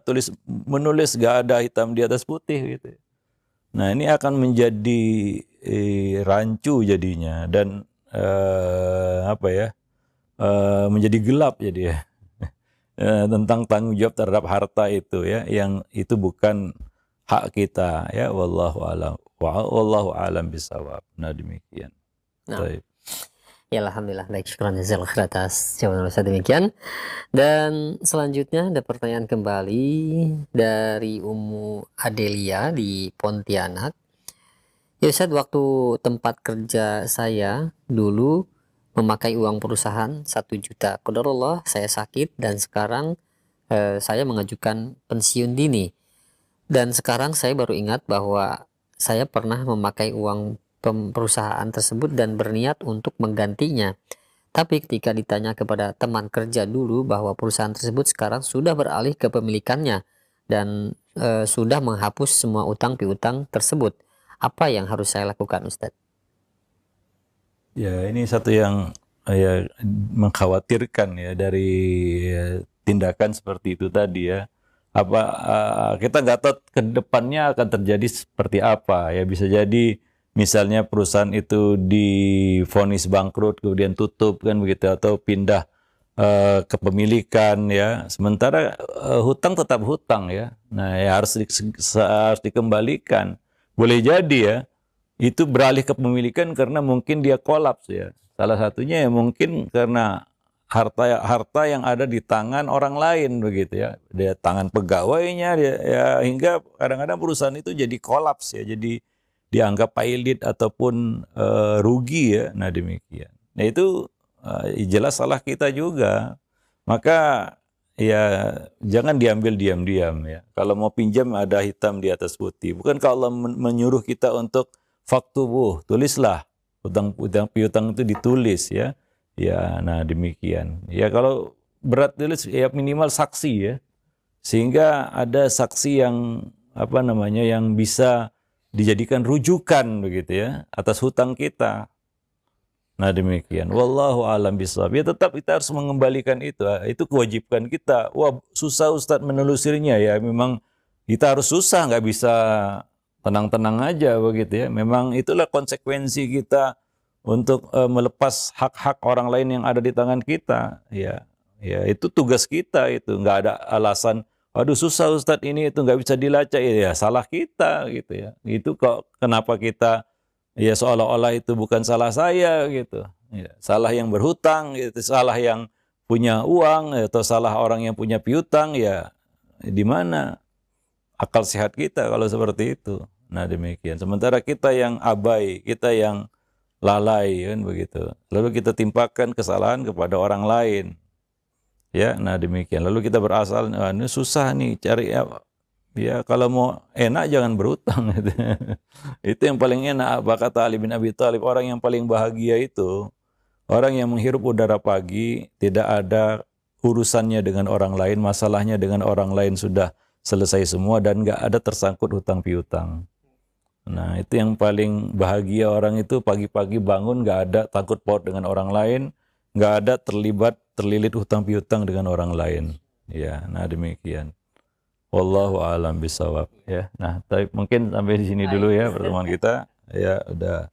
menulis, nggak ada hitam di atas putih gitu. Nah, ini akan menjadi rancu jadinya dan apa ya? menjadi gelap jadi ya. Tentang tanggung jawab terhadap harta itu ya, yang itu bukan hak kita ya. Wallahu alam bisawab. Nah demikian. Nah, Baik. ya alhamdulillah, baik, syukran jazakallahu khair atas jawaban Ustaz demikian. Dan selanjutnya ada pertanyaan kembali dari Ummu Adelia di Pontianak. Ya Ustaz, waktu tempat kerja saya dulu memakai uang perusahaan 1 juta. Qadarullah saya sakit dan sekarang saya mengajukan pensiun dini. Dan sekarang saya baru ingat bahwa saya pernah memakai uang perusahaan tersebut dan berniat untuk menggantinya. Tapi ketika ditanya kepada teman kerja dulu bahwa perusahaan tersebut sekarang sudah beralih ke pemilikannya dan sudah menghapus semua utang piutang tersebut. Apa yang harus saya lakukan, Ustadz? Ya, ini satu yang ya mengkhawatirkan ya dari tindakan seperti itu tadi ya. Apa kita nggak tahu ke depannya akan terjadi seperti apa ya. Bisa jadi misalnya perusahaan itu divonis bangkrut kemudian tutup kan begitu, atau pindah kepemilikan ya. Sementara hutang tetap hutang ya. Nah, ya harus dikembalikan. Boleh jadi ya itu beralih ke pemilikan karena mungkin dia kolaps ya. Salah satunya ya mungkin karena harta yang ada di tangan orang lain begitu ya. Dia tangan pegawainya dia, ya hingga kadang-kadang perusahaan itu jadi kolaps ya. Jadi dianggap pailit ataupun rugi ya. Nah demikian. Nah itu jelas salah kita juga. Maka ya jangan diambil diam-diam ya. Kalau mau pinjam ada hitam di atas putih. Bukan kalau Allah menyuruh kita untuk faktubuh, tulislah utang piutang itu ditulis ya. Ya, nah demikian. Ya kalau berat tulis ya minimal saksi ya. Sehingga ada saksi yang apa namanya yang bisa dijadikan rujukan begitu ya atas hutang kita. Nah demikian. Wallahu alam bishawab. Ya tetap kita harus mengembalikan itu. Itu kewajiban kita. Wah susah Ustadz menelusurinya ya. Memang kita harus susah, nggak bisa tenang-tenang aja begitu ya. Memang itulah konsekuensi kita untuk melepas hak-hak orang lain yang ada di tangan kita. Ya, ya itu tugas kita itu. Nggak ada alasan, waduh susah Ustadz ini itu nggak bisa dilacak. Ya salah kita gitu ya. Itu kok kenapa kita ya seolah-olah itu bukan salah saya gitu. Ya, salah yang berhutang, itu salah yang punya uang, atau salah orang yang punya piutang ya. Di mana akal sehat kita kalau seperti itu? Nah demikian. Sementara kita yang abai, kita yang lalai kan begitu. Lalu kita timpakan kesalahan kepada orang lain. Ya, nah demikian. Lalu kita berasal, ini susah nih cari ya kalau mau enak jangan berutang. Itu yang paling enak. Apa kata Ali bin Abi Thalib, orang yang paling bahagia itu orang yang menghirup udara pagi, tidak ada urusannya dengan orang lain, masalahnya dengan orang lain sudah selesai semua dan nggak ada tersangkut hutang piutang. Nah itu yang paling bahagia orang itu, pagi-pagi bangun nggak ada takut paut dengan orang lain, nggak ada terlilit hutang piutang dengan orang lain. Ya, nah demikian. Wallahu a'lam bishawab ya. Nah, tapi mungkin sampai di sini dulu ya pertemuan kita. Ya, udah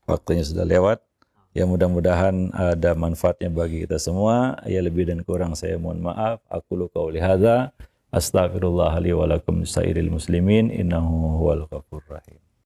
waktunya sudah lewat. Ya mudah-mudahan ada manfaatnya bagi kita semua. Ya lebih dan kurang saya mohon maaf. Aqulu qauli hadza, astaghfirullah li wa lakum sairil muslimin innahu huwal ghafurur rahim.